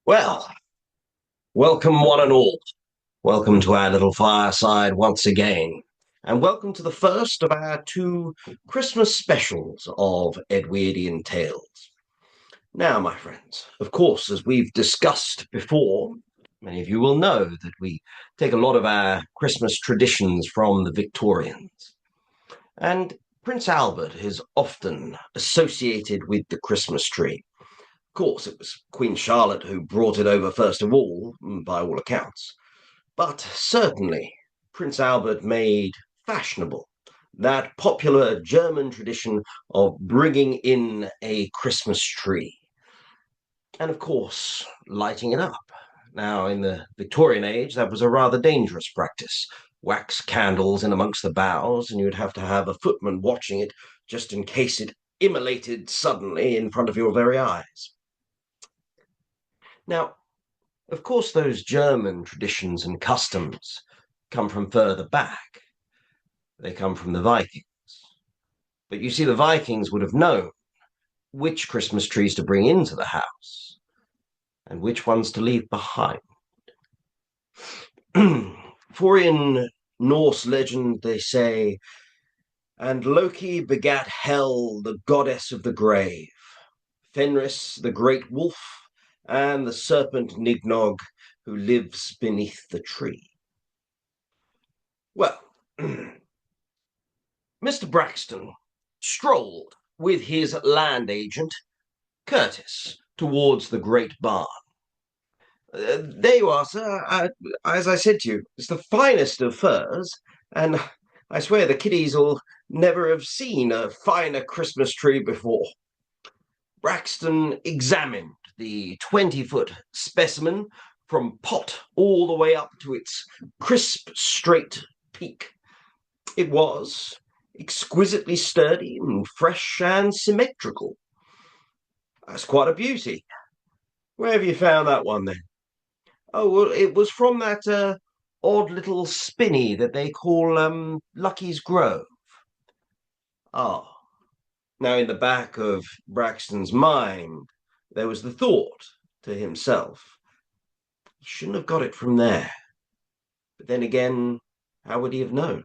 Well, welcome one and all. Welcome to our little fireside once again. And welcome to the first of our two Christmas specials of Edwardian Tales. Now, my friends, of course, as we've discussed before, many of you will know that we take a lot of our Christmas traditions from the Victorians. And Prince Albert is often associated with the Christmas tree. Of course, it was Queen Charlotte who brought it over first of all, by all accounts. But certainly, Prince Albert made fashionable that popular German tradition of bringing in a Christmas tree. And of course, lighting it up. Now, in the Victorian age, that was a rather dangerous practice. Wax candles in amongst the boughs, and you'd have to have a footman watching it just in case it immolated suddenly in front of your very eyes. Now, of course, those German traditions and customs come from further back. They come from the Vikings. But you see, the Vikings would have known which Christmas trees to bring into the house and which ones to leave behind. For in Norse legend, they say, and Loki begat Hel, the goddess of the grave, Fenris, the great wolf, and the serpent Nignog, who lives beneath the tree. Well, Mr. Braxton strolled with his land agent, Curtis, towards the great barn. There you are, sir. As I said to you, it's the finest of furs, and I swear the kiddies will never have seen a finer Christmas tree before. Braxton examined the 20-foot specimen from pot all the way up to its crisp, straight peak. It was exquisitely sturdy and fresh and symmetrical. That's quite a beauty. Where have you found that one then? Oh, well, it was from that odd little spinney that they call Lucky's Grove. Ah, now in the back of Braxton's mind, there was the thought to himself, shouldn't have got it from there. But then again, how would he have known?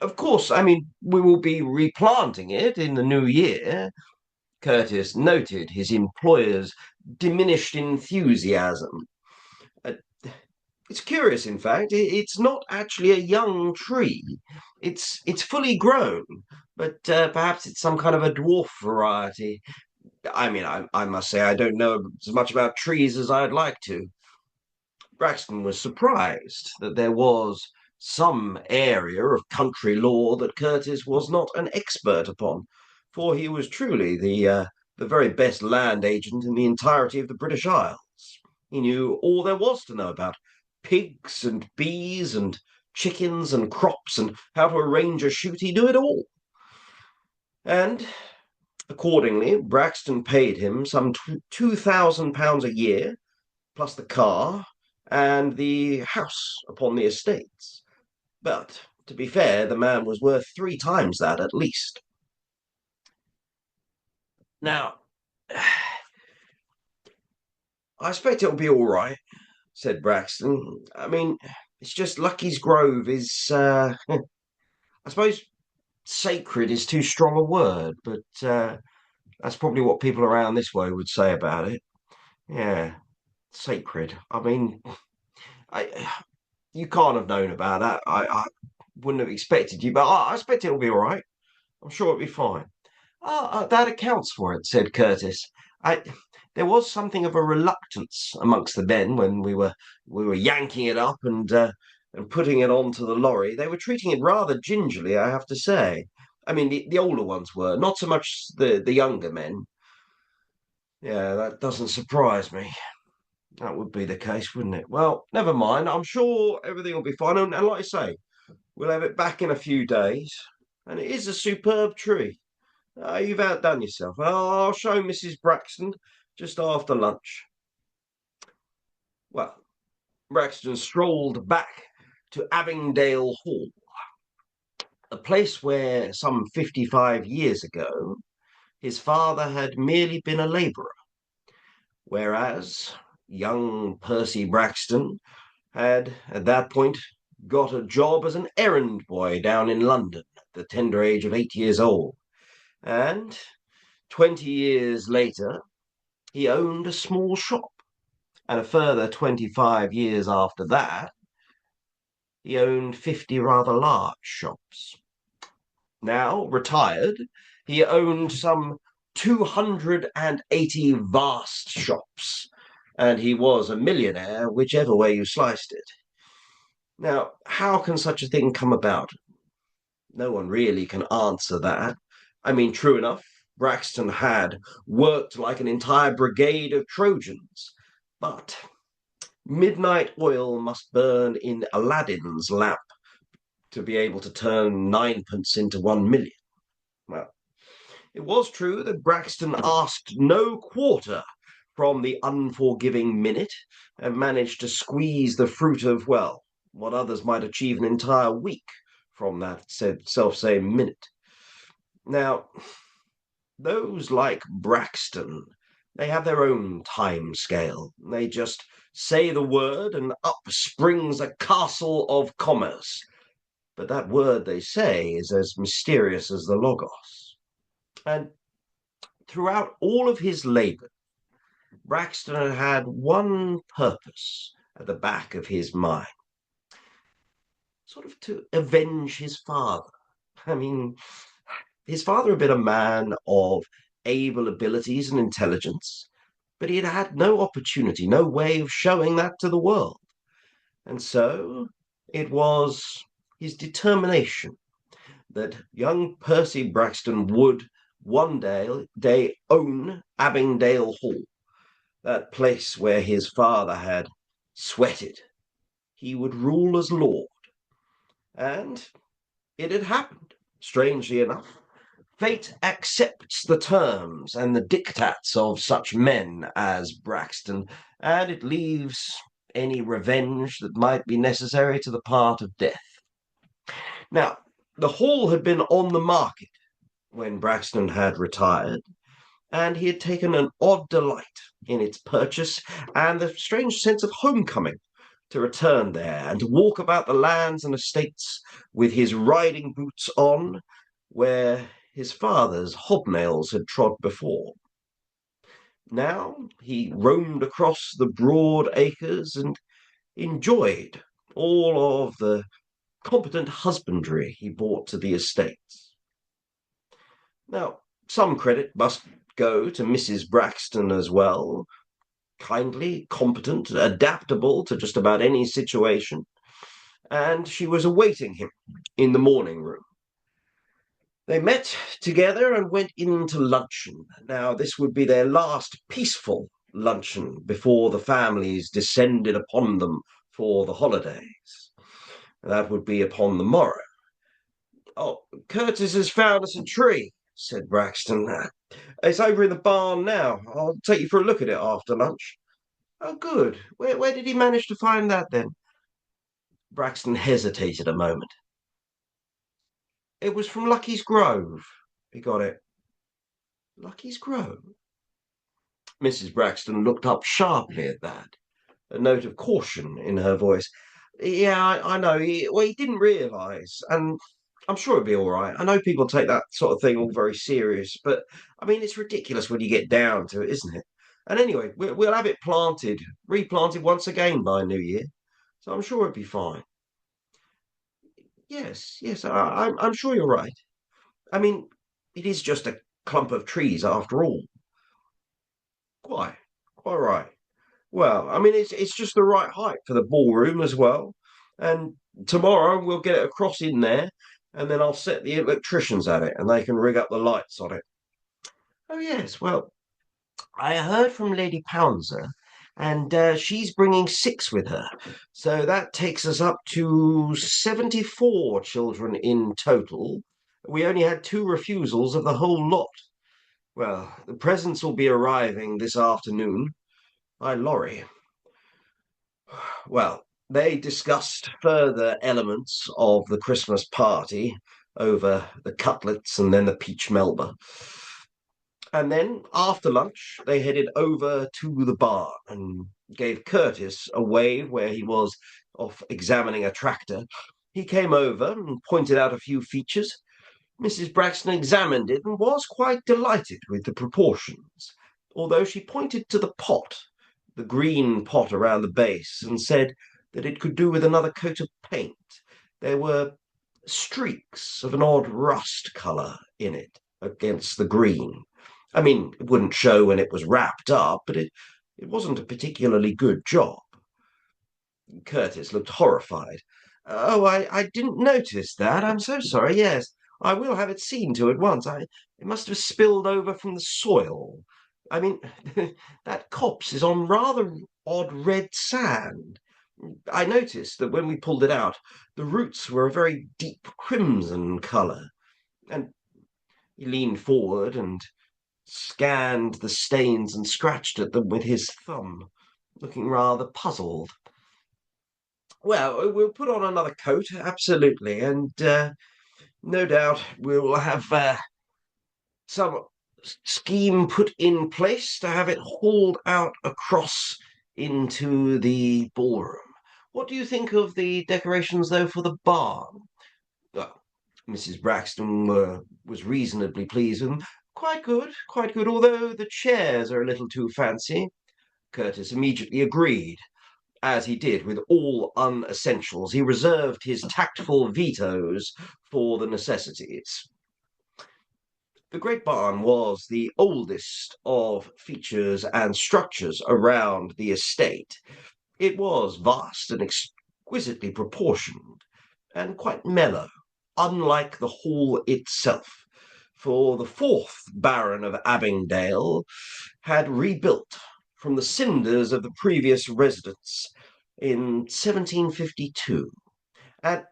Of course, I mean, we will be replanting it in the new year. Curtis noted his employer's diminished enthusiasm. Uh, it's curious, in fact. It's not actually a young tree. It's fully grown, but perhaps it's some kind of a dwarf variety. I mean, I must say I don't know as much about trees as I'd like to. Braxton was surprised that there was some area of country law that Curtis was not an expert upon, for he was truly the very best land agent in the entirety of the British Isles. He knew all there was to know about pigs and bees and chickens and crops and how to arrange a shoot. He knew it all. And accordingly, Braxton paid him some £2,000 a year, plus the car and the house upon the estates. But to be fair, the man was worth three times that at least. Now, I expect it'll be all right, said Braxton. I mean, it's just Lucky's Grove is, I suppose, sacred is too strong a word, but that's probably what people around this way would say about it. Yeah, sacred. I mean, I you can't have known about that. I wouldn't have expected you, but I expect it'll be all right. I'm sure it'll be fine. That accounts for it, said Curtis. I, there was something of a reluctance amongst the men when we were yanking it up and putting it onto the lorry. They were treating it rather gingerly, I have to say. I mean, the older ones were, not so much the younger men. Yeah, that doesn't surprise me. That would be the case, wouldn't it? Well, never mind. I'm sure everything will be fine. And like I say, we'll have it back in a few days. And it is a superb tree. You've outdone yourself. I'll show Mrs. Braxton just after lunch. Well, Braxton strolled back to Abingdale Hall. a place where some 55 years ago his father had merely been a labourer, whereas young Percy Braxton had, at that point, got a job as an errand boy down in London at the tender age of 8 years old. And 20 years later, he owned a small shop. And a further 25 years after that, he owned 50 rather large shops. Now, retired, he owned some 280 vast shops, and he was a millionaire, whichever way you sliced it. Now, how can such a thing come about? No one really can answer that. I mean, true enough, Braxton had worked like an entire brigade of Trojans, but midnight oil must burn in Aladdin's lamp to be able to turn ninepence into 1 million. Well, it was true that Braxton asked no quarter from the unforgiving minute and managed to squeeze the fruit of, well, what others might achieve an entire week from that said self-same minute. Now, those like Braxton, they have their own time scale. They just say the word and up springs a castle of commerce. But that word they say is as mysterious as the Logos. And throughout all of his labour, Braxton had had one purpose at the back of his mind, sort of to avenge his father. I mean, his father had been a man of able abilities and intelligence, but he had had no opportunity, no way of showing that to the world. And so it was his determination that young Percy Braxton would one day own Abingdale Hall, that place where his father had sweated. He would rule as lord. And it had happened, strangely enough. Fate accepts the terms and the diktats of such men as Braxton, and it leaves any revenge that might be necessary to the part of death. Now, the hall had been on the market when Braxton had retired, and he had taken an odd delight in its purchase and the strange sense of homecoming to return there and to walk about the lands and estates with his riding boots on, where his father's hobnails had trod before. Now he roamed across the broad acres and enjoyed all of the competent husbandry he brought to the estates. Now, some credit must go to Mrs. Braxton as well. Kindly, competent, adaptable to just about any situation, and she was awaiting him in the morning room. They met together and went in to luncheon. Now, this would be their last peaceful luncheon before the families descended upon them for the holidays. That would be upon the morrow. Oh, Curtis has found us a tree, said Braxton. It's over in the barn now. I'll take you for a look at it after lunch. Oh, good. Where did he manage to find that then? Braxton hesitated a moment. It was from Lucky's Grove. He got it. Lucky's Grove? Mrs. Braxton looked up sharply at that, a note of caution in her voice. Yeah, I know. He didn't realise, and I'm sure it'll be all right. I know people take that sort of thing all very serious, but I mean, it's ridiculous when you get down to it, isn't it? And anyway, we'll have it replanted once again by New Year, so I'm sure it'll be fine. Yes, I'm sure you're right. I mean, it is just a clump of trees after all. Quite, quite right. Well, I mean, it's just the right height for the ballroom as well. And tomorrow we'll get it across in there, and then I'll set the electricians at it, and they can rig up the lights on it. Oh yes, well, I heard from Lady Pounser, and she's bringing six with her, so that takes us up to 74 children in total. We only had two refusals of the whole lot. Well, the presents will be arriving this afternoon by lorry. Well, they discussed further elements of the Christmas party, over the cutlets and then the peach melba. And then after lunch, they headed over to the barn and gave Curtis a wave where he was off examining a tractor. He came over and pointed out a few features. Mrs. Braxton examined it and was quite delighted with the proportions, although she pointed to the pot, the green pot around the base, and said that it could do with another coat of paint. There were streaks of an odd rust colour in it against the green. I mean, it wouldn't show when it was wrapped up, but it wasn't a particularly good job. Curtis looked horrified. Oh, I didn't notice that. I'm so sorry. Yes, I will have it seen to at once. It must have spilled over from the soil. I mean, that copse is on rather odd red sand. I noticed that when we pulled it out, the roots were a very deep crimson colour. And he leaned forward and scanned the stains and scratched at them with his thumb, looking rather puzzled. Well, we'll put on another coat, absolutely, and no doubt we'll have some scheme put in place to have it hauled out across into the ballroom. What do you think of the decorations, though, for the barn? Well, Mrs. Braxton was reasonably pleased with them. Quite good, although the chairs are a little too fancy. Curtis immediately agreed. As he did with all unessentials, he reserved his tactful vetoes for the necessities. The Great Barn was the oldest of features and structures around the estate. It was vast and exquisitely proportioned, and quite mellow, unlike the hall itself, for the fourth Baron of Abingdale had rebuilt from the cinders of the previous residence in 1752. And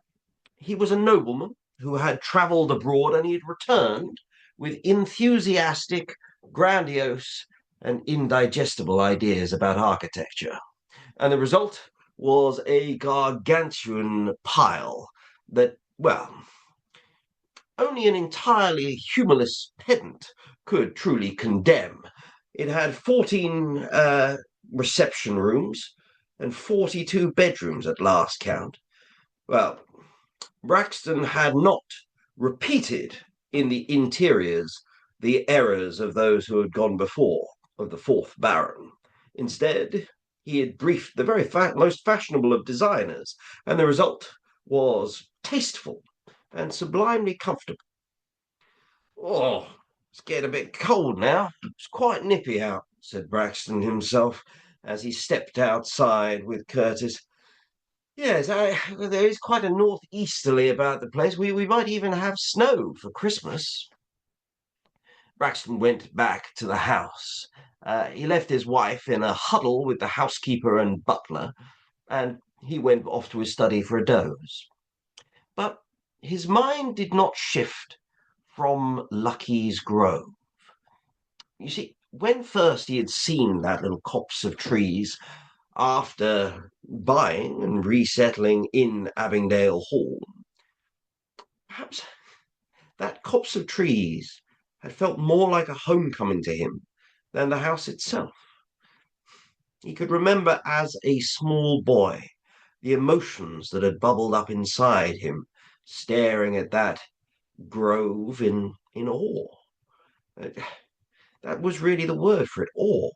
he was a nobleman who had travelled abroad, and he had returned with enthusiastic, grandiose, and indigestible ideas about architecture. And the result was a gargantuan pile that, well, only an entirely humorless pedant could truly condemn. It had 14 reception rooms and 42 bedrooms at last count. Well, Braxton had not repeated in the interiors the errors of those who had gone before, of the fourth Baron. Instead, he had briefed the very most fashionable of designers, and the result was tasteful and sublimely comfortable. Oh, it's getting a bit cold now. It's quite nippy out, said Braxton himself as he stepped outside with Curtis. Yes, there is quite a northeasterly about the place. We might even have snow for Christmas. Braxton went back to the house. He left his wife in a huddle with the housekeeper and butler, and he went off to his study for a doze. But his mind did not shift from Lucky's Grove. You see, when first he had seen that little copse of trees, after buying and resettling in Abingdale Hall, perhaps that copse of trees had felt more like a homecoming to him than the house itself. He could remember as a small boy the emotions that had bubbled up inside him, staring at that grove in awe. That was really the word for it, awe.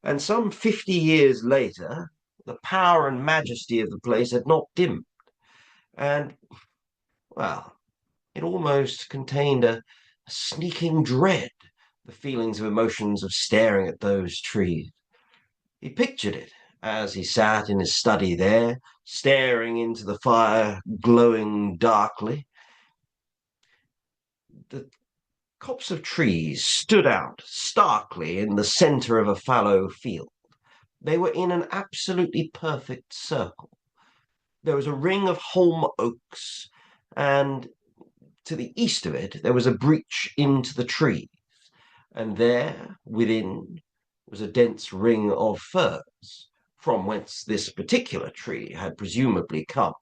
And some 50 years later, the power and majesty of the place had not dimmed. And, well, it almost contained a sneaking dread, the feelings of emotions of staring at those trees. He pictured it as he sat in his study there, staring into the fire, glowing darkly. The copse of trees stood out starkly in the centre of a fallow field. They were in an absolutely perfect circle. There was a ring of holm oaks, and to the east of it there was a breach into the trees, and there within was a dense ring of firs, from whence this particular tree had presumably come.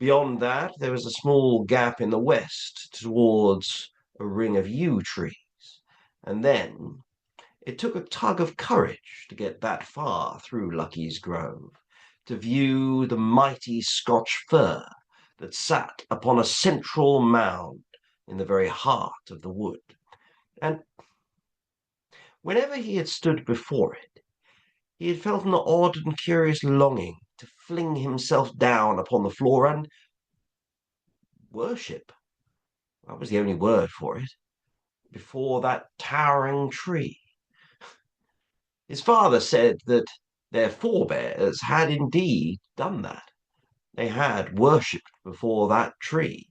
Beyond that, there was a small gap in the west towards a ring of yew trees. And then it took a tug of courage to get that far through Lucky's Grove, to view the mighty Scotch fir that sat upon a central mound in the very heart of the wood. And whenever he had stood before it, he had felt an odd and curious longing to fling himself down upon the floor and worship. That was the only word for it. Before that towering tree. His father said that their forebears had indeed done that. They had worshipped before that tree,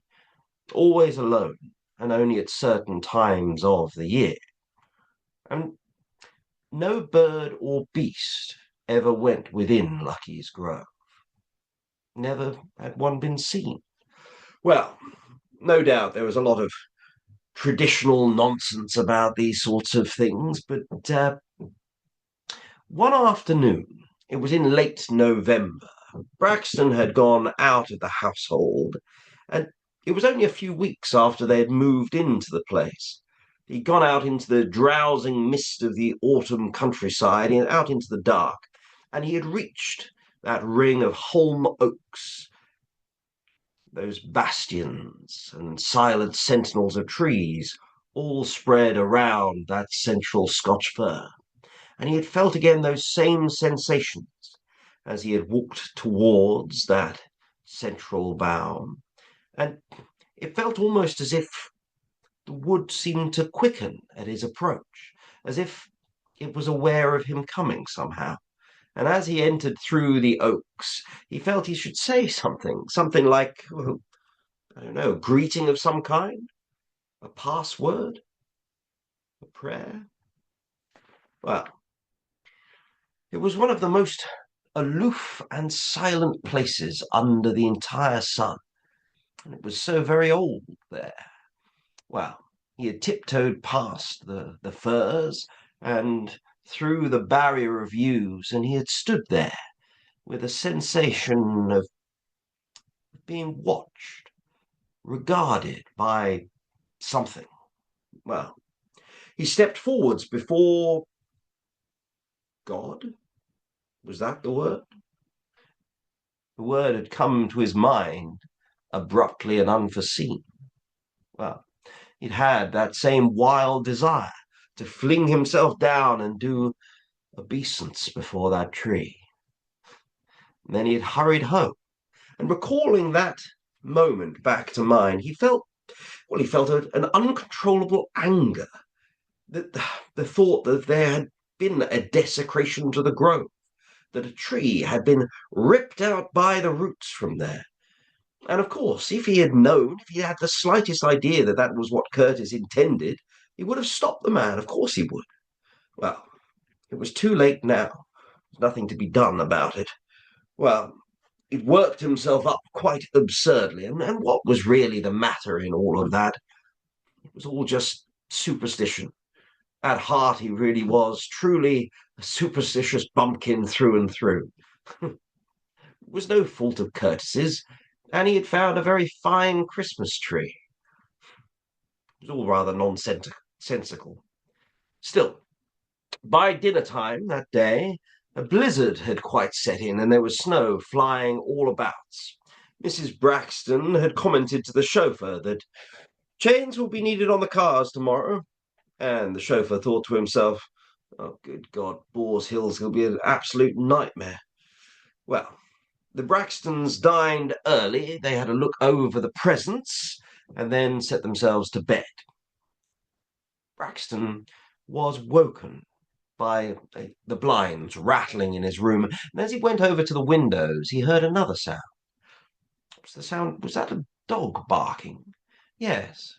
always alone, and only at certain times of the year. And no bird or beast ever went within Lucky's Grove. Never had one been seen. Well, no doubt there was a lot of traditional nonsense about these sorts of things, but one afternoon, it was in late November, Braxton had gone out of the household, and it was only a few weeks after they had moved into the place. He'd gone out into the drowsing mist of the autumn countryside, and out into the dark, and he had reached that ring of holm oaks, those bastions and silent sentinels of trees, all spread around that central Scotch fir. And he had felt again those same sensations as he had walked towards that central bough. And it felt almost as if the wood seemed to quicken at his approach, as if it was aware of him coming somehow. And as he entered through the oaks, he felt he should say something like, well, I don't know, a greeting of some kind, a password, a prayer. Well, it was one of the most aloof and silent places under the entire sun, and it was so very old there. Well, he had tiptoed past the firs and through the barrier of yews, and he had stood there with a sensation of being watched, regarded by something. Well, he stepped forwards before God. Was that the word? The word had come to his mind abruptly and unforeseen. Well, he'd had that same wild desire to fling himself down and do obeisance before that tree. And then he had hurried home, and recalling that moment back to mind, he felt, well, he felt an uncontrollable anger. The thought that there had been a desecration to the grove, that a tree had been ripped out by the roots from there. And of course, if he had known, if he had the slightest idea that that was what Curtis intended, he would have stopped the man. Of course he would. Well, it was too late now. There's nothing to be done about it. Well, he'd worked himself up quite absurdly, and what was really the matter in all of that? It was all just superstition. At heart, he really was truly a superstitious bumpkin through and through. It was no fault of Curtis's, and he had found a very fine Christmas tree. It was all rather nonsensical. Still, by dinner time that day, a blizzard had quite set in, and there was snow flying all about. Mrs. Braxton had commented to the chauffeur that chains will be needed on the cars tomorrow, and the chauffeur thought to himself, oh, good God, Boars Hills will be an absolute nightmare. Well, the Braxtons dined early. They had a look over the presents and then set themselves to bed. Braxton was woken by the blinds rattling in his room, and as he went over to the windows, he heard another sound. What was the sound? Was that a dog barking? Yes.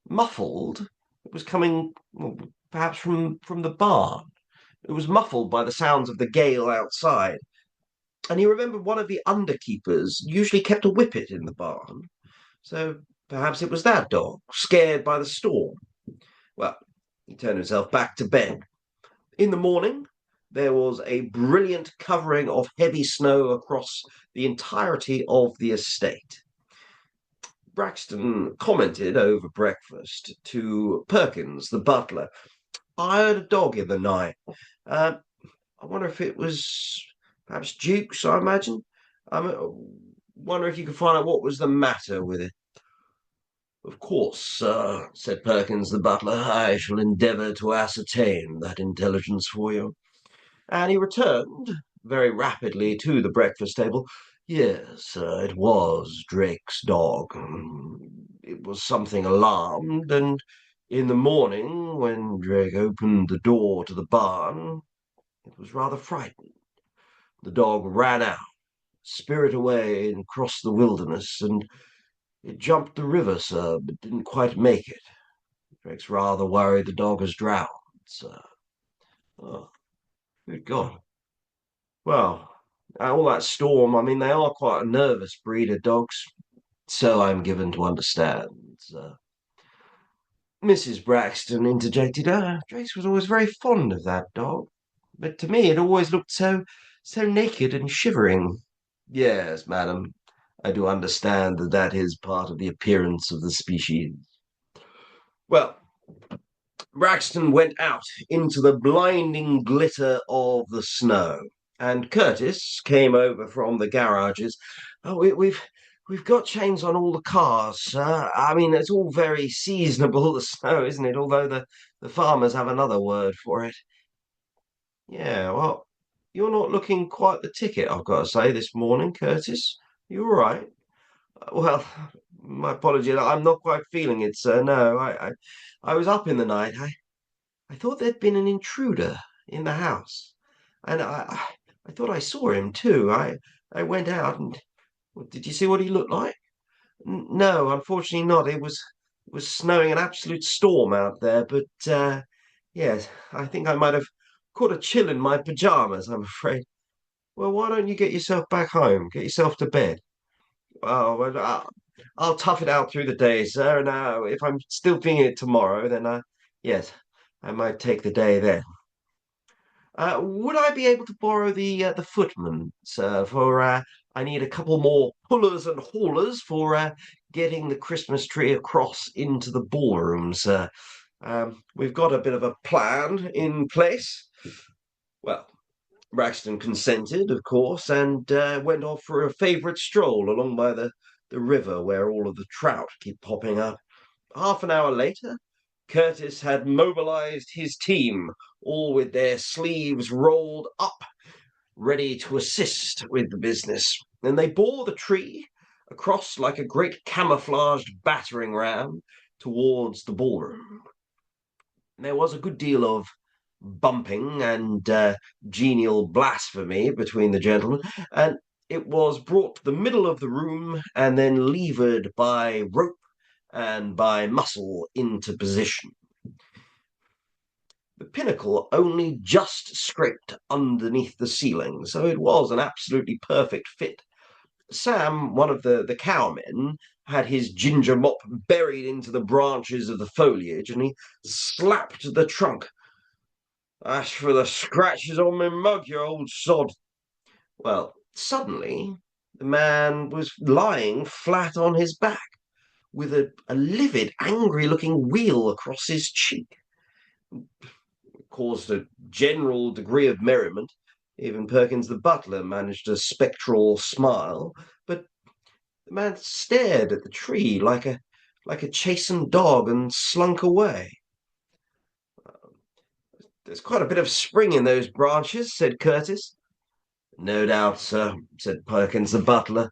Muffled. It was coming, well, perhaps from the barn. It was muffled by the sounds of the gale outside. And he remembered one of the underkeepers usually kept a whippet in the barn. So perhaps it was that dog, scared by the storm. Well, he turned himself back to bed. In the morning, there was a brilliant covering of heavy snow across the entirety of the estate. Braxton commented over breakfast to Perkins, the butler. I heard a dog in the night. Uh, I wonder if it was perhaps Duke's, I imagine. I wonder if you could find out what was the matter with it. Of course, sir, said Perkins the butler. I shall endeavour to ascertain that intelligence for you. And he returned very rapidly to the breakfast table. Yes, it was Drake's dog. It was something alarmed, and in the morning, when Drake opened the door to the barn, it was rather frightened. The dog ran out, spirit away, and crossed the wilderness, and it jumped the river, sir, but didn't quite make it. Drake's rather worried the dog has drowned, sir. Oh, good God. Well, all that storm, I mean, they are quite a nervous breed of dogs, so I'm given to understand. Mrs. Braxton interjected, Drake's was always very fond of that dog, but to me it always looked so naked and shivering. Yes, madam, I do understand that that is part of the appearance of the species. Well, Braxton went out into the blinding glitter of the snow, and Curtis came over from the garages. Oh, we've got chains on all the cars, sir. I mean, it's all very seasonable, the snow, isn't it? Although the farmers have another word for it. Yeah, well, you're not looking quite the ticket, I've got to say, this morning, Curtis. You all right? Well, my apologies. I'm not quite feeling it, sir. No, I was up in the night. I thought there'd been an intruder in the house, and I thought I saw him too. I went out and well, did you see what he looked like? No, unfortunately not. It was snowing an absolute storm out there, but yes, I think I might have caught a chill in my pajamas, I'm afraid. Well, why don't you get yourself back home? Get yourself to bed. Oh, well, I'll tough it out through the day, sir. And if I'm still feeling it tomorrow, then yes, I might take the day then. Would I be able to borrow the footman, sir? For I need a couple more pullers and haulers for getting the Christmas tree across into the ballroom, sir. We've got a bit of a plan in place. Well, Braxton consented, of course, and went off for a favourite stroll along by the river where all of the trout keep popping up. Half an hour later, Curtis had mobilized his team, all with their sleeves rolled up, ready to assist with the business. And they bore the tree across like a great camouflaged battering ram towards the ballroom. There was a good deal of bumping and genial blasphemy between the gentlemen, and it was brought to the middle of the room and then levered by rope and by muscle into position. The pinnacle only just scraped underneath the ceiling, so it was an absolutely perfect fit. Sam, one of the cowmen, had his ginger mop buried into the branches of the foliage, and he slapped the trunk. As for the scratches on my mug, you old sod. Well, suddenly the man was lying flat on his back, with a livid, angry-looking wheal across his cheek. It caused a general degree of merriment. Even Perkins the butler managed a spectral smile, but the man stared at the tree like a chastened dog and slunk away. There's quite a bit of spring in those branches, said Curtis. No doubt, sir, said Perkins the butler.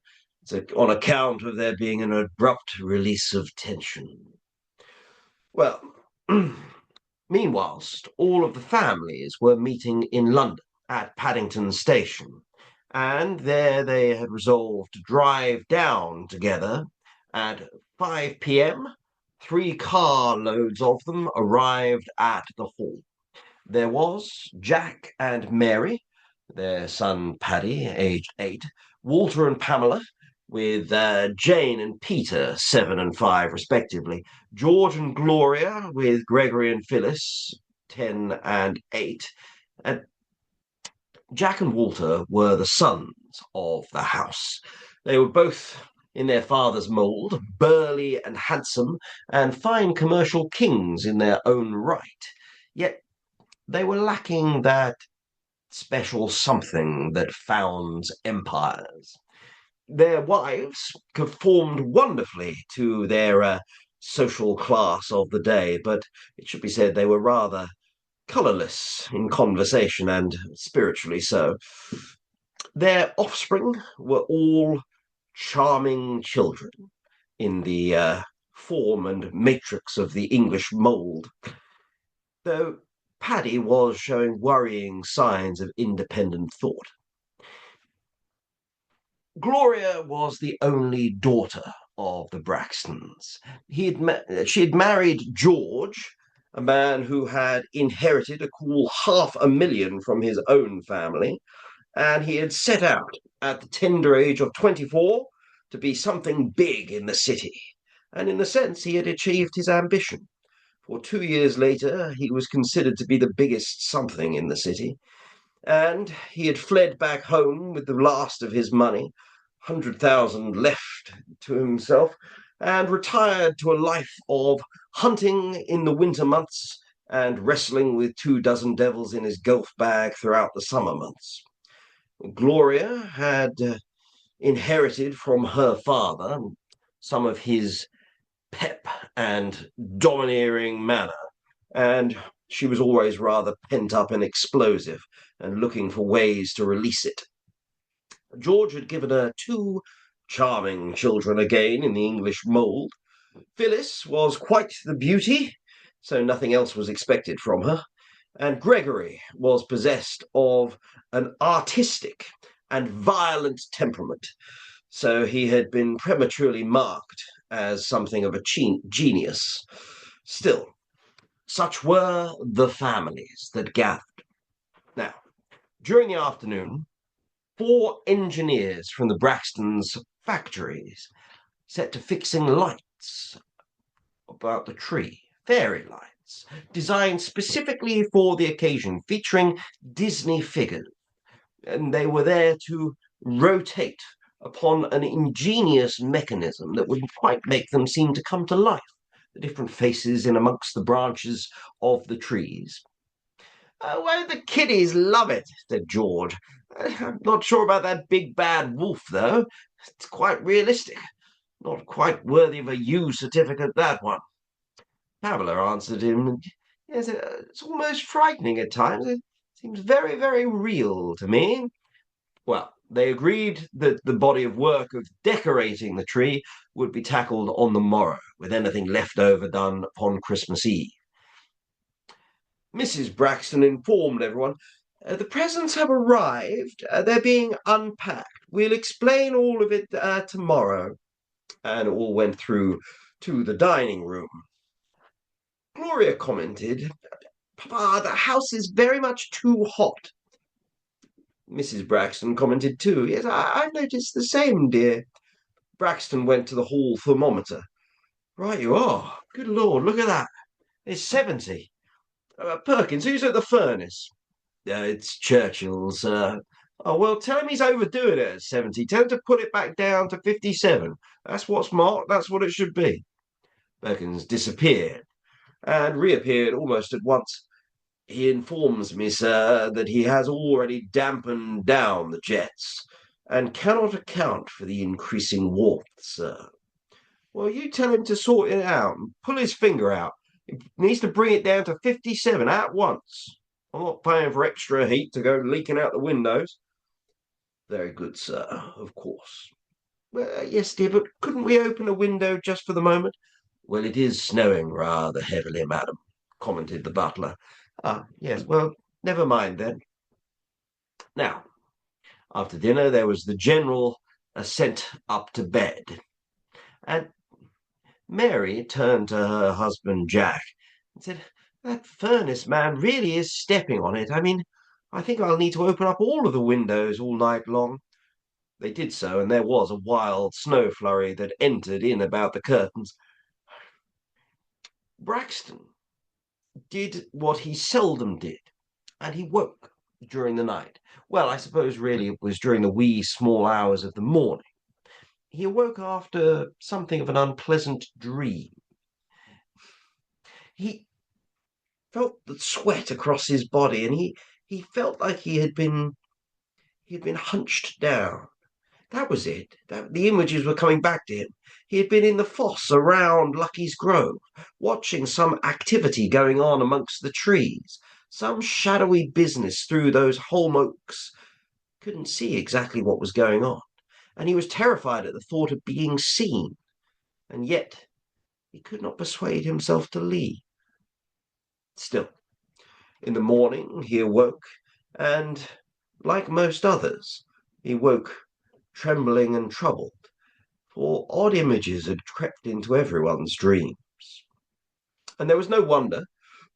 It's on account of there being an abrupt release of tension. Well, meanwhilst, all of the families were meeting in London at Paddington Station, and there they had resolved to drive down together at 5 p.m. 3 carloads of them arrived at the hall. There was Jack and Mary, their son Paddy, aged 8, Walter and Pamela, with Jane and Peter, 7 and 5, respectively, George and Gloria, with Gregory and Phyllis, 10 and 8, and Jack and Walter were the sons of the house. They were both in their father's mould, burly and handsome, and fine commercial kings in their own right. Yet they were lacking that special something that founds empires. Their wives conformed wonderfully to their social class of the day, but it should be said they were rather colourless in conversation and spiritually so. Their offspring were all charming children in the form and matrix of the English mould, though Paddy was showing worrying signs of independent thought. Gloria was the only daughter of the Braxtons. She had married George, a man who had inherited a cool 500,000 from his own family, and he had set out at the tender age of 24 to be something big in the city. And in a sense, he had achieved his ambition. For 2 years later, he was considered to be the biggest something in the city, and he had fled back home with the last of his money, 100,000 left to himself, and retired to a life of hunting in the winter months and wrestling with 24 devils in his golf bag throughout the summer months. Gloria had inherited from her father some of his pep and domineering manner, and she was always rather pent up and explosive and looking for ways to release it. George had given her two charming children again in the English mould. Phyllis was quite the beauty, so nothing else was expected from her, and Gregory was possessed of an artistic and violent temperament, so he had been prematurely marked as something of a genius. Still, such were the families that gathered. Now, during the afternoon, 4 engineers from the Braxton's factories set to fixing lights about the tree, fairy lights, designed specifically for the occasion, featuring Disney figures. And they were there to rotate upon an ingenious mechanism that would quite make them seem to come to life, the different faces in amongst the branches of the trees. Won't the kiddies love it? Said George. I'm not sure about that big bad wolf, though. It's quite realistic. Not quite worthy of a U certificate, that one. Pamela answered him, Yes, it's almost frightening at times. It seems very, very real to me. Well, they agreed that the body of work of decorating the tree would be tackled on the morrow, with anything left over done upon Christmas Eve. Mrs. Braxton informed everyone, the presents have arrived. They're being unpacked. We'll explain all of it tomorrow. And all went through to the dining room. Gloria commented, Papa, the house is very much too hot. Mrs. Braxton commented too. Yes, I've noticed the same, dear. Braxton went to the hall thermometer. Right you are. Good Lord, look at that. It's 70. Perkins, who's at the furnace? It's Churchill, sir. Oh, well, tell him he's overdoing it at 70. Tell him to put it back down to 57. That's what's marked. That's what it should be. Perkins disappeared and reappeared almost at once. He informs me, sir, that he has already dampened down the jets and cannot account for the increasing warmth, sir. Well, you tell him to sort it out and pull his finger out. He needs to bring it down to 57 at once. I'm not paying for extra heat to go leaking out the windows. Very good, sir, of course. Yes, dear, but couldn't we open a window just for the moment? Well, it is snowing rather heavily, madam, commented the butler. Ah, yes, well, never mind then. Now, after dinner, there was the general ascent up to bed. And Mary turned to her husband, Jack, and said, That furnace man really is stepping on it. I mean, I think I'll need to open up all of the windows all night long. They did so, and there was a wild snow flurry that entered in about the curtains. Braxton did what he seldom did, and he woke during the night. Well, I suppose really it was during the wee small hours of the morning. he awoke after something of an unpleasant dream. He felt the sweat across his body, and he felt like he had been hunched down. That was it. The images were coming back to him. He had been in the fosse around Lucky's Grove, watching some activity going on amongst the trees, some shadowy business through those holm oaks. Couldn't see exactly what was going on, and he was terrified at the thought of being seen, and yet he could not persuade himself to leave. Still, in the morning he awoke, and, like most others, he woke trembling and troubled, for odd images had crept into everyone's dreams. And there was no wonder,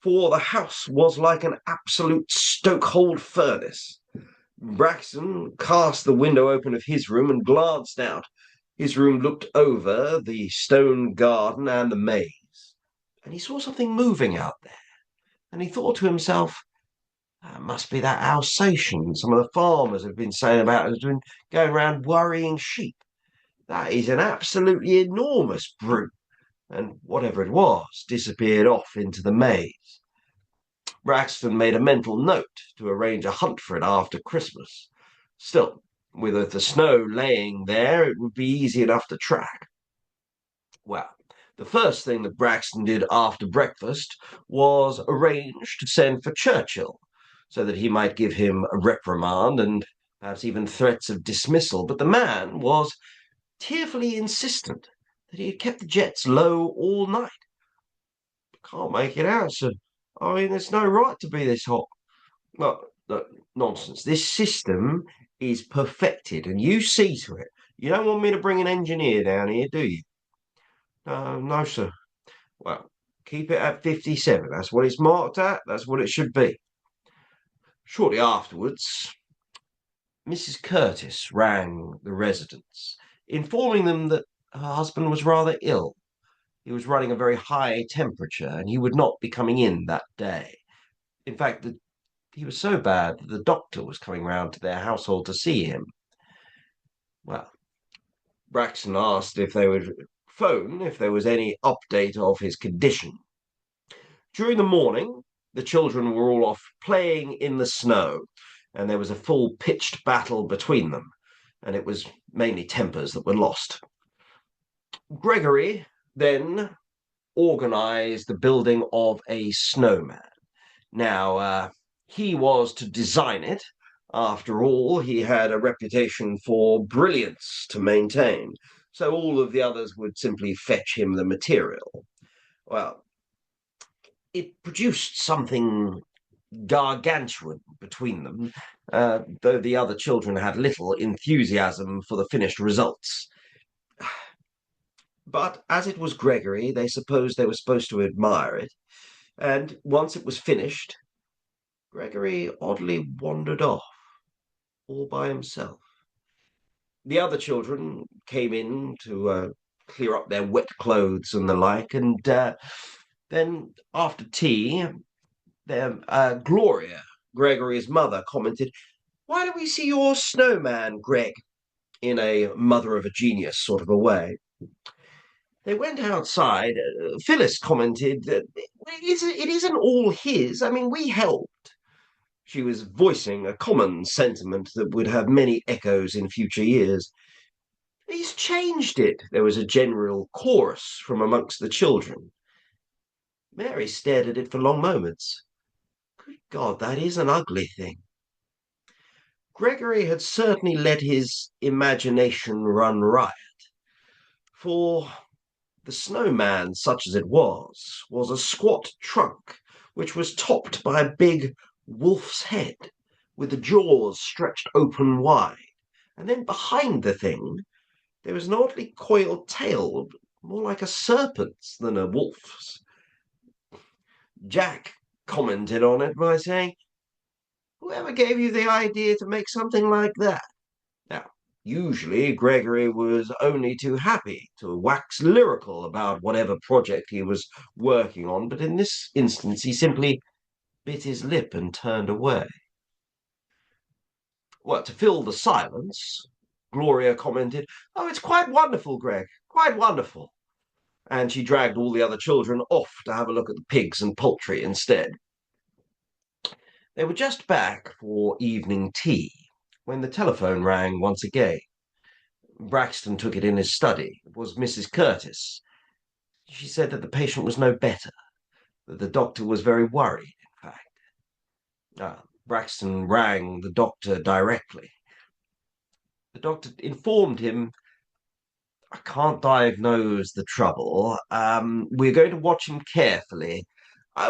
for the house was like an absolute stokehold furnace. Braxton cast the window open of his room and glanced out. His room looked over the stone garden and the maze, and he saw something moving out there, and he thought to himself, that must be that Alsatian some of the farmers have been saying about has been going around worrying sheep. That is an absolutely enormous brute, and whatever it was disappeared off into the maze. Braxton made a mental note to arrange a hunt for it after Christmas. Still, with the snow laying there, it would be easy enough to track. Well, the first thing that Braxton did after breakfast was arrange to send for Churchill, so that he might give him a reprimand and perhaps even threats of dismissal. But the man was tearfully insistent that he had kept the jets low all night. Can't make it out, sir. I mean, there's no right to be this hot. Well, look, nonsense. This system is perfected, and you see to it. You don't want me to bring an engineer down here, do you? No, sir. Well, keep it at 57. That's what it's marked at. That's what it should be. Shortly afterwards, Mrs. Curtis rang the residents, informing them that her husband was rather ill. He was running a very high temperature, and he would not be coming in that day. In fact, he was so bad that the doctor was coming round to their household to see him. Well, Braxton asked if they would phone if there was any update of his condition. During the morning, the children were all off playing in the snow, and there was a full pitched battle between them, and it was mainly tempers that were lost. Gregory then organized the building of a snowman. Now, he was to design it. After all, he had a reputation for brilliance to maintain, so all of the others would simply fetch him the material. Well, it produced something gargantuan between them, though the other children had little enthusiasm for the finished results. But as it was Gregory, they supposed they were supposed to admire it, and once it was finished, Gregory oddly wandered off, all by himself. The other children came in to clear up their wet clothes and the like, and then after tea, Gloria, Gregory's mother, commented, "Why don't we see your snowman, Greg?" in a mother of a genius sort of a way. They went outside. Phyllis commented that it isn't all his. I mean, we helped. She was voicing a common sentiment that would have many echoes in future years. He's changed it. There was a general chorus from amongst the children. Mary stared at it for long moments. Good God, that is an ugly thing. Gregory had certainly let his imagination run riot, for the snowman, such as it was a squat trunk which was topped by a big wolf's head, with the jaws stretched open wide, and then behind the thing there was an oddly coiled tail, more like a serpent's than a wolf's. Jack commented on it by saying, "Whoever gave you the idea to make something like that?" Now, usually Gregory was only too happy to wax lyrical about whatever project he was working on, but in this instance he simply bit his lip and turned away. Well, to fill the silence, Gloria commented. Oh, it's quite wonderful, Greg. Quite wonderful. And she dragged all the other children off to have a look at the pigs and poultry instead. They were just back for evening tea when the telephone rang once again. Braxton took it in his study. It was Mrs. Curtis. She said that the patient was no better, that the doctor was very worried, in fact. Braxton rang the doctor directly. The doctor informed him, I can't diagnose the trouble. We're going to watch him carefully.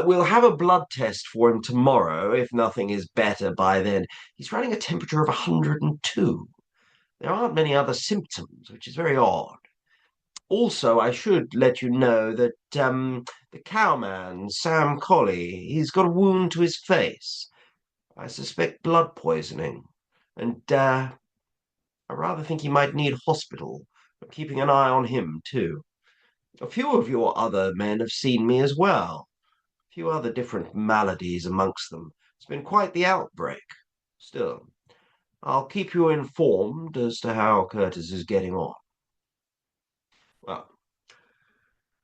We'll have a blood test for him tomorrow if nothing is better by then. He's running a temperature of 102. There aren't many other symptoms, which is very odd. Also, I should let you know that the cowman, Sam Colley, he's got a wound to his face. I suspect blood poisoning. And I rather think he might need hospital. I'm keeping an eye on him, too. A few of your other men have seen me as well. A few other different maladies amongst them. It's been quite the outbreak. Still, I'll keep you informed as to how Curtis is getting on. Well,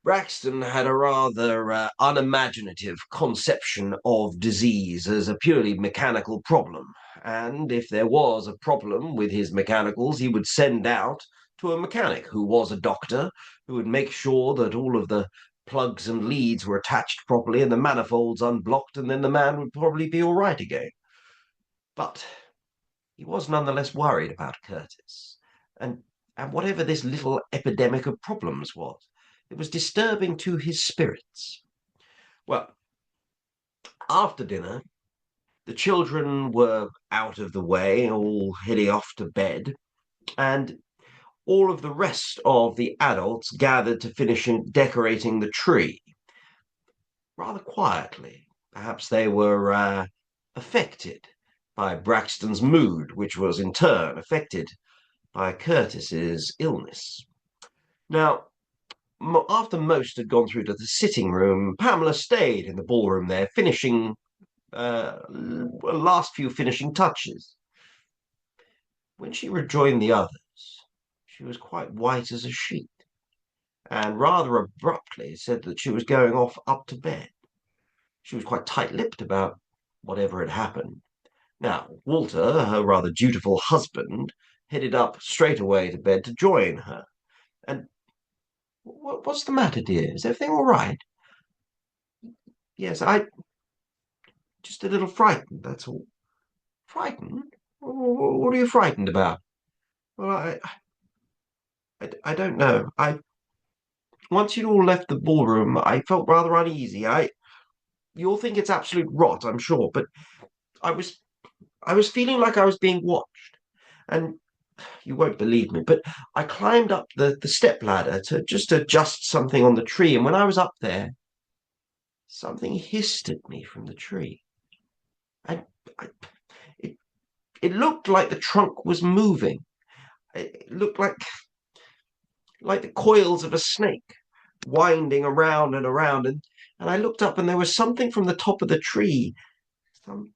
Braxton had a rather unimaginative conception of disease as a purely mechanical problem, and if there was a problem with his mechanicals, he would send out to a mechanic who was a doctor, who would make sure that all of the plugs and leads were attached properly and the manifolds unblocked, and then the man would probably be all right again. But he was nonetheless worried about Curtis, and, and whatever this little epidemic of problems was, it was disturbing to his spirits. Well, after dinner, the children were out of the way, all heading off to bed, and all of the rest of the adults gathered to finish decorating the tree. Rather quietly, perhaps they were affected by Braxton's mood, which was in turn affected by Curtis's illness. Now, after most had gone through to the sitting room, Pamela stayed in the ballroom there, finishing last few finishing touches. When she rejoined the others, she was quite white as a sheet, and rather abruptly said that she was going off up to bed. She was quite tight-lipped about whatever had happened. Now, Walter, her rather dutiful husband, headed up straight away to bed to join her. And what's the matter, dear? Is everything all right? Yes, I just a little frightened, that's all. Frightened? What are you frightened about? Well, I don't know. Once you'd all left the ballroom, I felt rather uneasy. You'll think it's absolute rot, I'm sure, but I was, I was feeling like I was being watched, and you won't believe me, but I climbed up the step ladder to just adjust something on the tree, and when I was up there, something hissed at me from the tree, and I, it it looked like the trunk was moving. It looked like the coils of a snake winding around and around. And I looked up and there was something from the top of the tree, some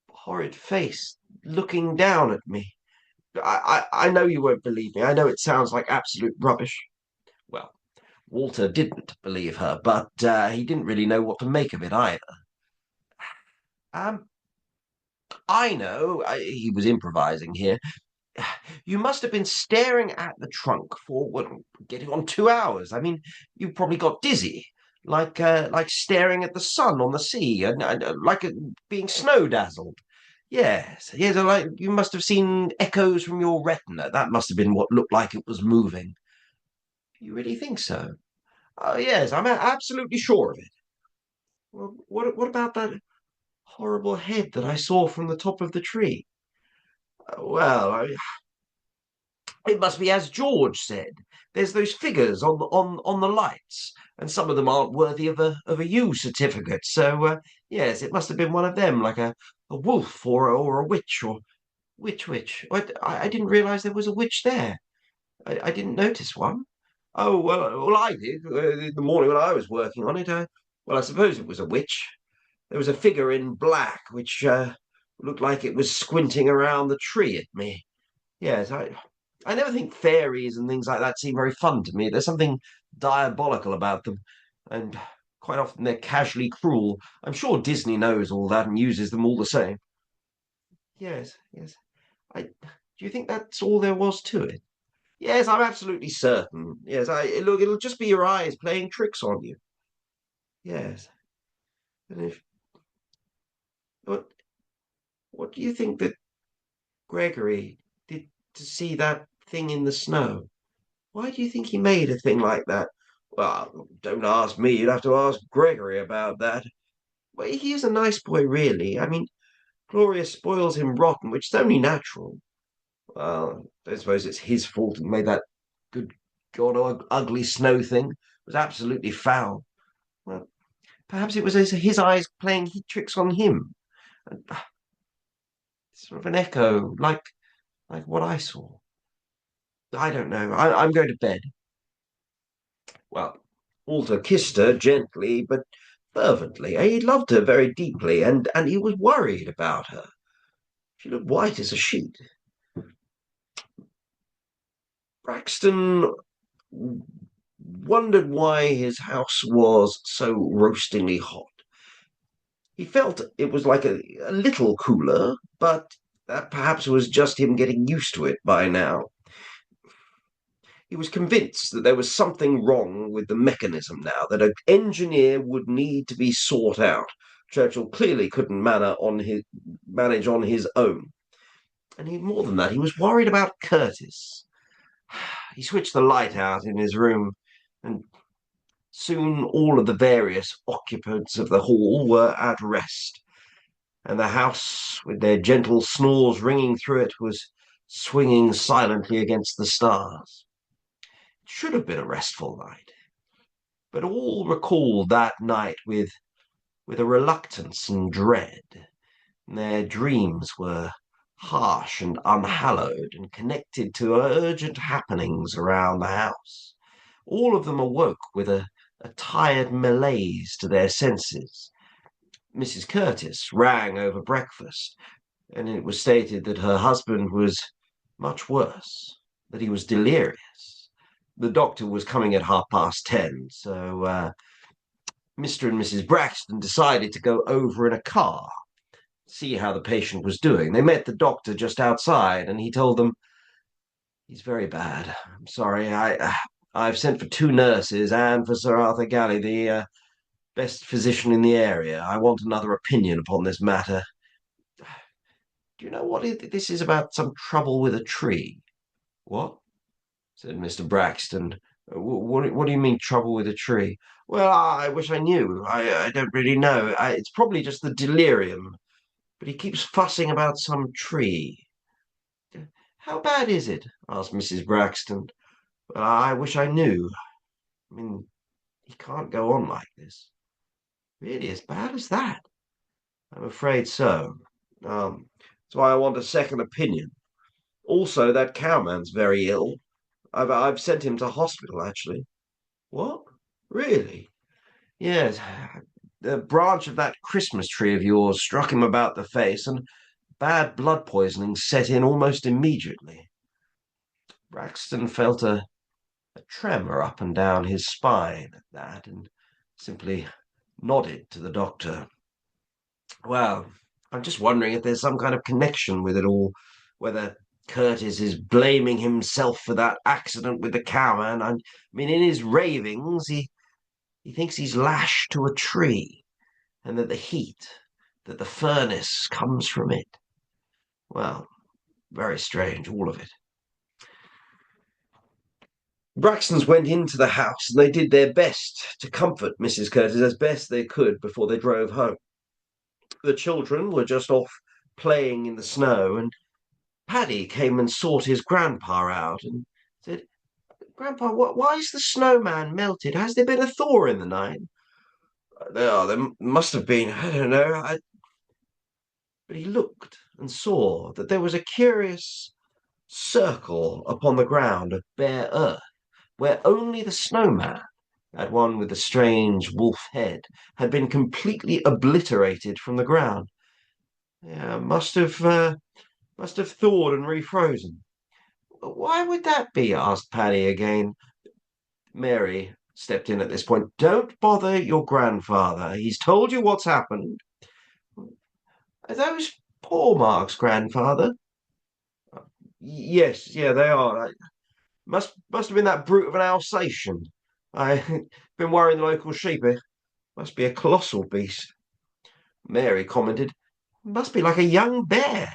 horrid face looking down at me. I know you won't believe me. I know it sounds like absolute rubbish. Well, Walter didn't believe her, but he didn't really know what to make of it either. Um, I know, he was improvising here. You must have been staring at the trunk for getting on 2 hours. I mean, you probably got dizzy, like staring at the sun on the sea, and like being snow dazzled. Yes, yes, like you must have seen echoes from your retina. That must have been what looked like it was moving. You really think so? Oh, yes, I'm absolutely sure of it. Well, what about that horrible head that I saw from the top of the tree? Well, it must be as George said. There's those figures on the lights, and some of them aren't worthy of a U certificate. So yes, it must have been one of them, like a wolf or a witch or which. I didn't realize there was a witch there. I didn't notice one. Oh well, I did in the morning when I was working on it. Well, I suppose it was a witch. There was a figure in black which looked like it was squinting around the tree at me. Yes, I never think fairies and things like that seem very fun to me. There's something diabolical about them, and quite often they're casually cruel. I'm sure Disney knows all that and uses them all the same. Yes, yes. Do you think that's all there was to it? Yes, I'm absolutely certain. Yes, I look, it'll just be your eyes playing tricks on you. Yes. And if what what do you think that Gregory did to see that thing in the snow? Why do you think he made a thing like that? Well, don't ask me. You'd have to ask Gregory about that. Well, he is a nice boy, really. I mean, Gloria spoils him rotten, which is only natural. Well, I suppose it's his fault he made that good God ugly snow thing. It was absolutely foul. Well, perhaps it was his eyes playing tricks on him. And, sort of an echo, like what I saw. I don't know. I'm going to bed. Well, Walter kissed her gently but fervently. He loved her very deeply, and he was worried about her. She looked white as a sheet. Braxton wondered why his house was so roastingly hot. He felt it was like a little cooler, but that perhaps was just him getting used to it by now. He was convinced that there was something wrong with the mechanism now, that an engineer would need to be sought out. Churchill clearly couldn't manage on his own. And more than that, he was worried about Curtis. He switched the light out in his room, and soon all of the various occupants of the hall were at rest, and the house, with their gentle snores ringing through it, was swinging silently against the stars. It should have been a restful night, but all recalled that night with a reluctance and dread. Their dreams were harsh and unhallowed and connected to urgent happenings around the house. All of them awoke with a tired malaise to their senses. Mrs. Curtis rang over breakfast, and it was stated that her husband was much worse, that he was delirious. The doctor was coming at 10:30, so Mr. and Mrs. Braxton decided to go over in a car, see how the patient was doing. They met the doctor just outside, and he told them, "He's very bad. I'm sorry. I've sent for two nurses and for Sir Arthur Galley, the best physician in the area. I want another opinion upon this matter. Do you know what this is about? Some trouble with a tree?" "What?" said Mr. Braxton. What do you mean, trouble with a tree?" "Well, I wish I knew. I don't really know. It's probably just the delirium, but he keeps fussing about some tree." "How bad is it?" asked Mrs. Braxton. "Well, I wish I knew. I mean, he can't go on like this." "Really as bad as that?" "I'm afraid so. That's why I want a second opinion. Also, that cowman's very ill. I've sent him to hospital, actually." "What? Really?" "Yes. The branch of that Christmas tree of yours struck him about the face, and bad blood poisoning set in almost immediately." Braxton felt a tremor up and down his spine at that, and simply nodded to the doctor. "Well, I'm just wondering if there's some kind of connection with it all, whether Curtis is blaming himself for that accident with the cowman. I mean, in his ravings, he thinks he's lashed to a tree, and that the heat, that the furnace comes from it. Well, very strange, all of it." Braxton's went into the house, and they did their best to comfort Mrs. Curtis as best they could before they drove home. The children were just off playing in the snow, and Paddy came and sought his grandpa out and said, "Grandpa, why is the snowman melted? Has there been a thaw in the night?" There must have been. I don't know." But he looked and saw that there was a curious circle upon the ground of bare earth, where only the snowman, that one with the strange wolf head, had been completely obliterated from the ground. Yeah, must have thawed and refrozen. Why would that be? Asked Paddy again. Mary stepped in at this point. Don't bother your grandfather. He's told you what's happened. Are those poor Mark's grandfather? Yes, yeah, they are. Must have been that brute of an Alsatian. I've been worrying the local sheep. It must be a colossal beast. Mary commented. Must be like a young bear.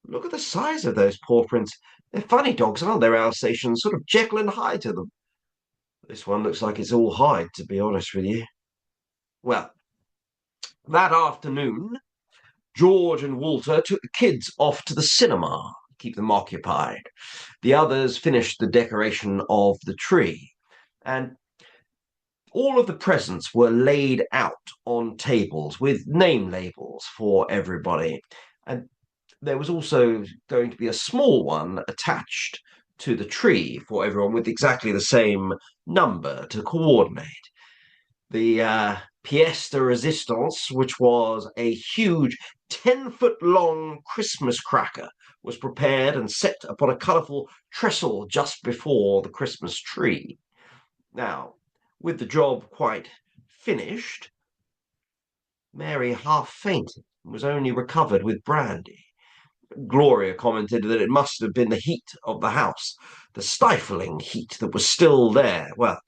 Look at the size of those paw prints. They're funny dogs, aren't they, Alsatians? Sort of Jekyll and Hyde to them. This one looks like it's all hide, to be honest with you. Well, that afternoon, George and Walter took the kids off to the cinema, keep them occupied. The others finished the decoration of the tree, and all of the presents were laid out on tables with name labels for everybody. And there was also going to be a small one attached to the tree for everyone with exactly the same number to coordinate. The pièce de résistance, which was a huge 10-foot-long Christmas cracker, was prepared and set upon a colourful trestle just before the Christmas tree. Now, with the job quite finished, Mary half fainted and was only recovered with brandy. Gloria commented that it must have been the heat of the house, the stifling heat that was still there. Well,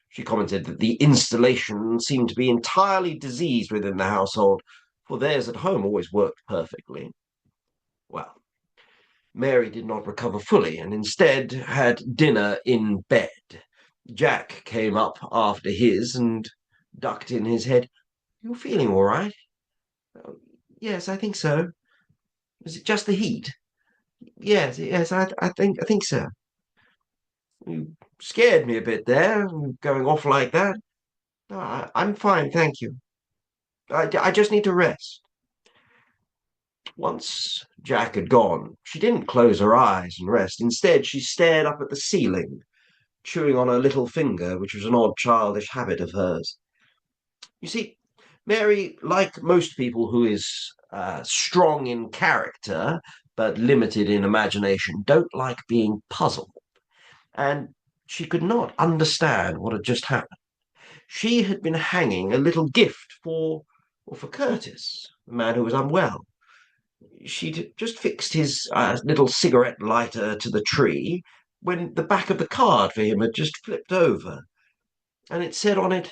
she commented that the installation seemed to be entirely diseased within the household, for theirs at home always worked perfectly. Well, Mary did not recover fully and instead had dinner in bed. Jack came up after his and ducked in his head. You're feeling all right? "Oh, yes, I think so. Is it just the heat? Yes, yes, I think so. You scared me a bit there, going off like that. No, I'm fine, thank you. I just need to rest." Once Jack had gone, she didn't close her eyes and rest. Instead, she stared up at the ceiling, chewing on her little finger, which was an odd childish habit of hers. You see, Mary, like most people who is strong in character but limited in imagination, don't like being puzzled. And she could not understand what had just happened. She had been hanging a little gift for Curtis, the man who was unwell. She'd just fixed his little cigarette lighter to the tree when the back of the card for him had just flipped over, and it said on it,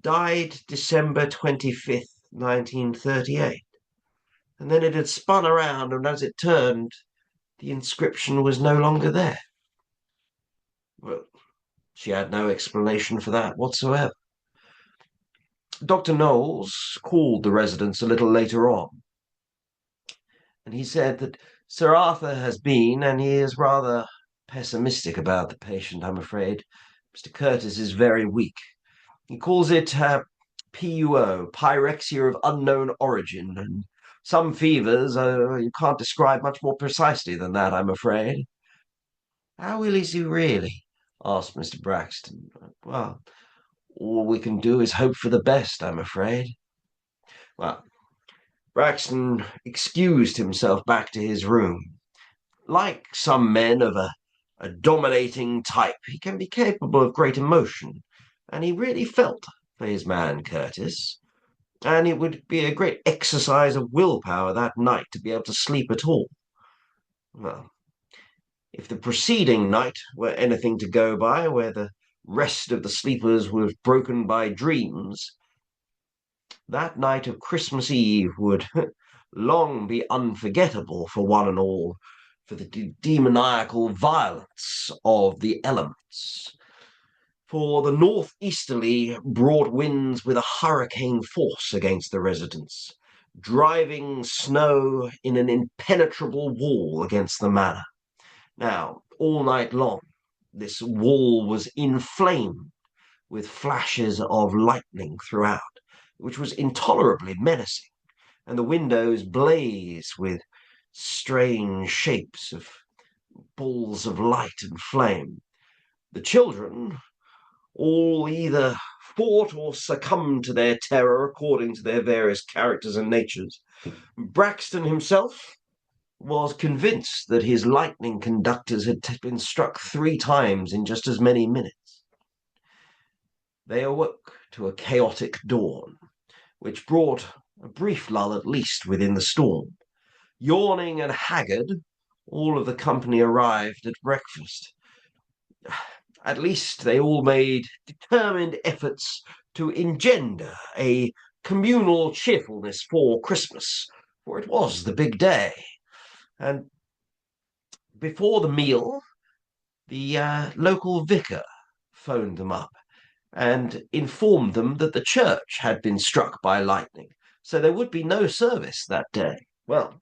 died December 25th, 1938. And then it had spun around, and as it turned, the inscription was no longer there. Well, she had no explanation for that whatsoever. Dr. Knowles called the residence a little later on, and he said that Sir Arthur has been, and he is rather pessimistic about the patient, I'm afraid. Mr. Curtis is very weak. He calls it PUO, pyrexia of unknown origin, and some fevers you can't describe much more precisely than that, I'm afraid. How ill is he really? Asked Mr. Braxton. Well, all we can do is hope for the best, I'm afraid. Well, Braxton excused himself back to his room. Like some men of a dominating type, he can be capable of great emotion, and he really felt for his man Curtis, and it would be a great exercise of willpower that night to be able to sleep at all. Well, if the preceding night were anything to go by, where the rest of the sleepers was broken by dreams, that night of Christmas Eve would long be unforgettable for one and all, for the demoniacal violence of the elements. For the northeasterly brought winds with a hurricane force against the residents, driving snow in an impenetrable wall against the manor. Now, all night long, this wall was inflamed with flashes of lightning throughout, which was intolerably menacing, and the windows blazed with strange shapes of balls of light and flame. The children all either fought or succumbed to their terror according to their various characters and natures. Braxton himself was convinced that his lightning conductors had been struck 3 times in just as many minutes. They awoke to a chaotic dawn, which brought a brief lull at least within the storm. Yawning and haggard, all of the company arrived at breakfast. At least they all made determined efforts to engender a communal cheerfulness for Christmas, for it was the big day. And before the meal, the local vicar phoned them up and informed them that the church had been struck by lightning, so there would be no service that day. Well,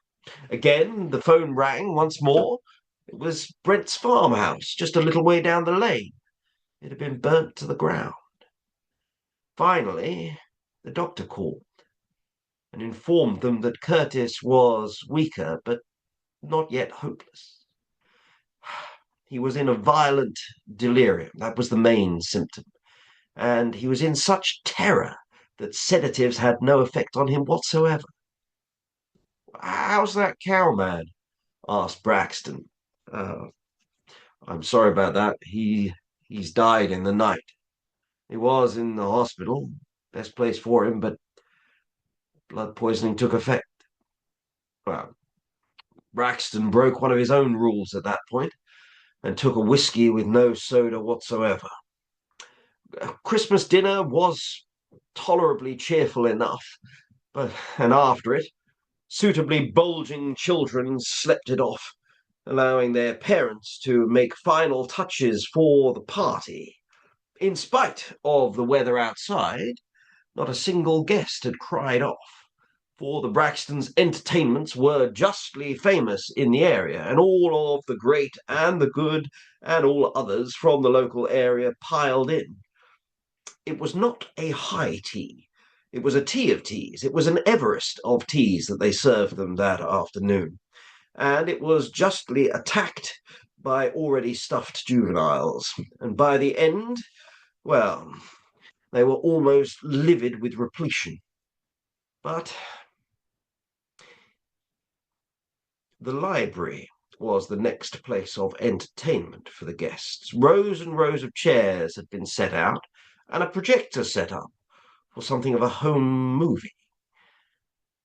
again, the phone rang once more. It was Brent's farmhouse, just a little way down the lane. It had been burnt to the ground. Finally, the doctor called and informed them that Curtis was weaker, but not yet hopeless. He was in a violent delirium. That was the main symptom. And he was in such terror that sedatives had no effect on him whatsoever. "How's that cowman?" asked Braxton. Uh, "I'm sorry about that. He's died in the night. He was in the hospital. Best place for him, but blood poisoning took effect." Well, Braxton broke one of his own rules at that point and took a whiskey with no soda whatsoever. Christmas dinner was tolerably cheerful enough, and after it, suitably bulging children slept it off, allowing their parents to make final touches for the party. In spite of the weather outside, not a single guest had cried off, for the Braxtons' entertainments were justly famous in the area, and all of the great and the good and all others from the local area piled in. It was not a high tea. It was a tea of teas. It was an Everest of teas that they served them that afternoon. And it was justly attacked by already stuffed juveniles. And by the end, well, they were almost livid with repletion. But the library was the next place of entertainment for the guests. Rows and rows of chairs had been set out, and a projector set up for something of a home movie.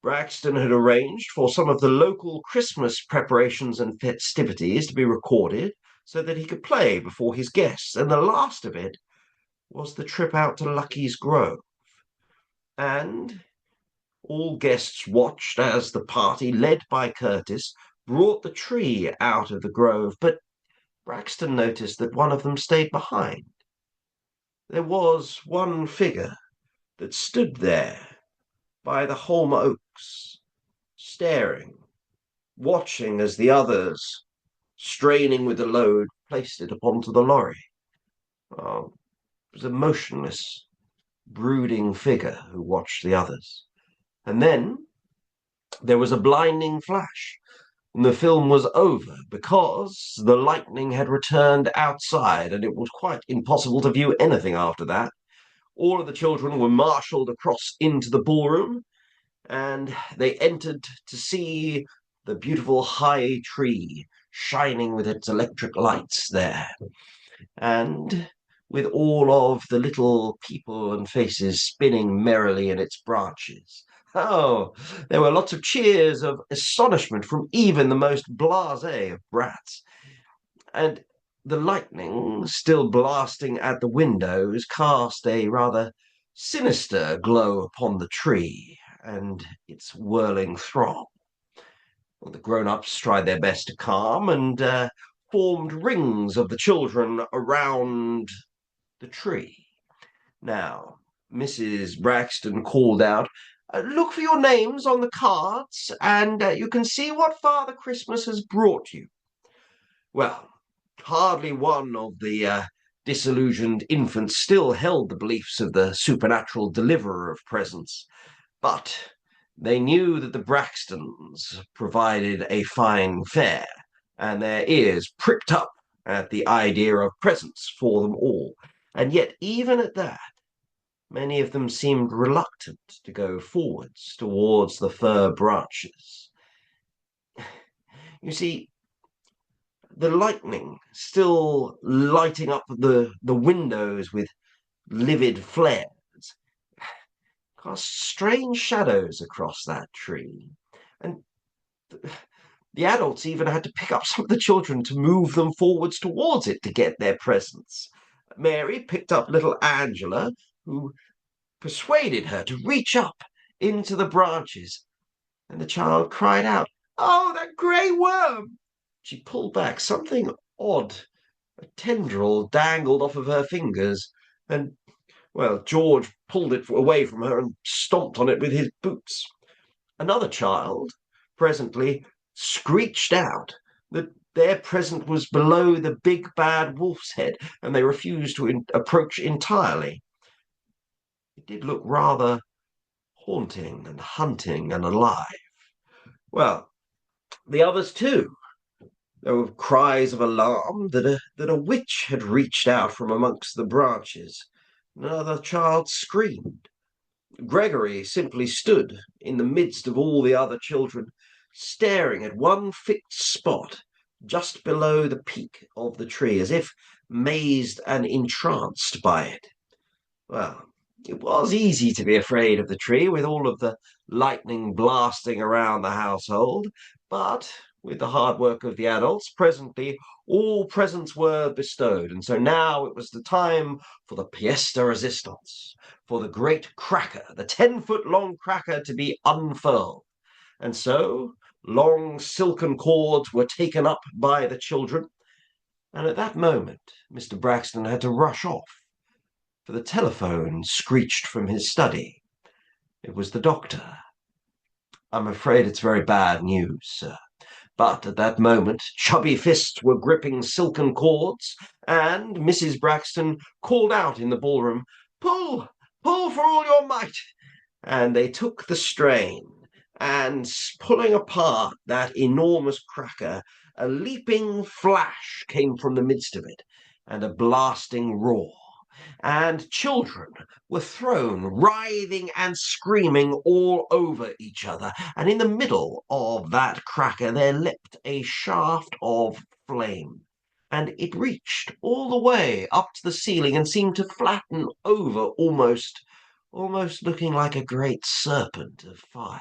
Braxton had arranged for some of the local Christmas preparations and festivities to be recorded so that he could play before his guests, and the last of it was the trip out to Lucky's Grove. And all guests watched as the party, led by Curtis, brought the tree out of the grove, but Braxton noticed that one of them stayed behind. There was one figure that stood there by the holm oaks, staring, watching as the others, straining with the load, placed it upon the lorry. Oh, it was a motionless, brooding figure who watched the others. And then there was a blinding flash, and the film was over because the lightning had returned outside, and it was quite impossible to view anything after that. All of the children were marshaled across into the ballroom, and they entered to see the beautiful high tree shining with its electric lights there, and with all of the little people and faces spinning merrily in its branches. Oh, there were lots of cheers of astonishment from even the most blasé of brats. And the lightning, still blasting at the windows, cast a rather sinister glow upon the tree and its whirling throng. Well, the grown-ups tried their best to calm and formed rings of the children around the tree. Now, Mrs. Braxton called out, "Look for your names on the cards, and you can see what Father Christmas has brought you." Well, hardly one of the disillusioned infants still held the beliefs of the supernatural deliverer of presents, but they knew that the Braxtons provided a fine fare, and their ears pricked up at the idea of presents for them all. And yet, even at that, many of them seemed reluctant to go forwards towards the fir branches. You see, the lightning still lighting up the windows with livid flares cast strange shadows across that tree. And the adults even had to pick up some of the children to move them forwards towards it to get their presents. Mary picked up little Angela, who persuaded her to reach up into the branches, and the child cried out, "Oh, that grey worm!" She pulled back. Something odd, a tendril dangled off of her fingers, and, well, George pulled it away from her and stomped on it with his boots. Another child presently screeched out that their present was below the big bad wolf's head, and they refused to approach entirely. It did look rather haunting and hunting and alive. Well, the others too. There were cries of alarm that a witch had reached out from amongst the branches. Another child screamed. Gregory simply stood in the midst of all the other children, staring at one fixed spot just below the peak of the tree, as if mazed and entranced by it. Well, it was easy to be afraid of the tree with all of the lightning blasting around the household, but with the hard work of the adults, presently all presents were bestowed, and so now it was the time for the pièce de résistance, for the great cracker, the 10-foot long cracker to be unfurled. And so long silken cords were taken up by the children, and at that moment Mr. Braxton had to rush off, for the telephone screeched from his study. It was the doctor. "I'm afraid it's very bad news, sir." But at that moment, chubby fists were gripping silken cords, and Mrs. Braxton called out in the ballroom, "Pull! Pull for all your might!" And they took the strain, and pulling apart that enormous cracker, a leaping flash came from the midst of it, and a blasting roar, and children were thrown, writhing and screaming all over each other, and in the middle of that cracker there leapt a shaft of flame, and it reached all the way up to the ceiling and seemed to flatten over almost looking like a great serpent of fire.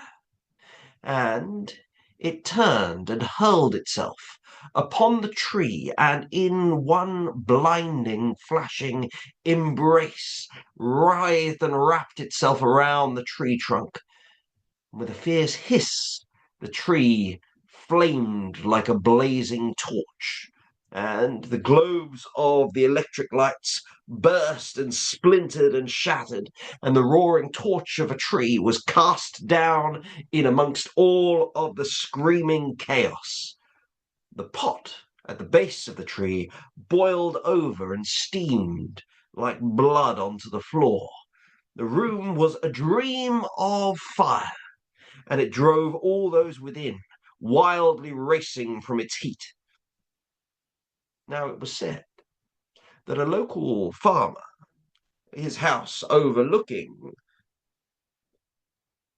And it turned and hurled itself upon the tree, and in one blinding, flashing embrace writhed and wrapped itself around the tree trunk. With a fierce hiss, the tree flamed like a blazing torch, and the globes of the electric lights burst and splintered and shattered, and the roaring torch of a tree was cast down in amongst all of the screaming chaos. The pot at the base of the tree boiled over and steamed like blood onto the floor. The room was a dream of fire, and it drove all those within, wildly racing from its heat. Now it was said that a local farmer, his house overlooking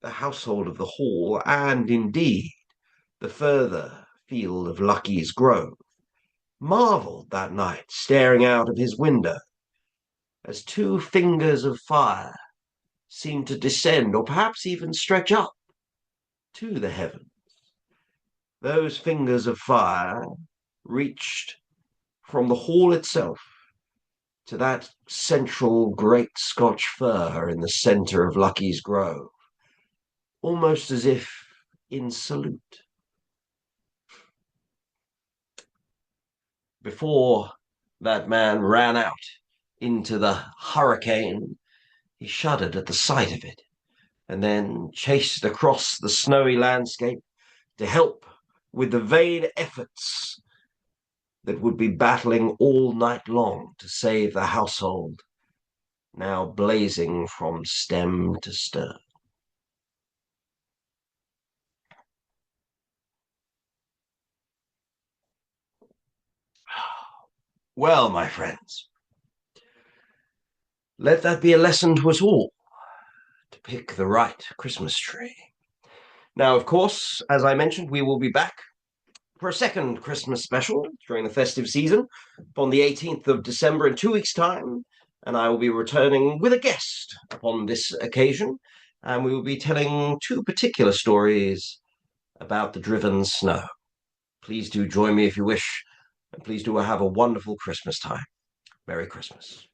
the household of the Hall, and indeed the further field of Lucky's Grove, marvelled that night, staring out of his window, as two fingers of fire seemed to descend, or perhaps even stretch up to the heavens. Those fingers of fire reached from the hall itself to that central great Scotch fir in the centre of Lucky's Grove, almost as if in salute. Before that man ran out into the hurricane, he shuddered at the sight of it, and then chased across the snowy landscape to help with the vain efforts that would be battling all night long to save the household, now blazing from stem to stern. Well, my friends, let that be a lesson to us all to pick the right Christmas tree. Now, of course, as I mentioned, we will be back for a second Christmas special during the festive season upon the 18th of December in 2 weeks' time. And I will be returning with a guest upon this occasion. And we will be telling two particular stories about the driven snow. Please do join me if you wish. And please do have a wonderful Christmas time. Merry Christmas.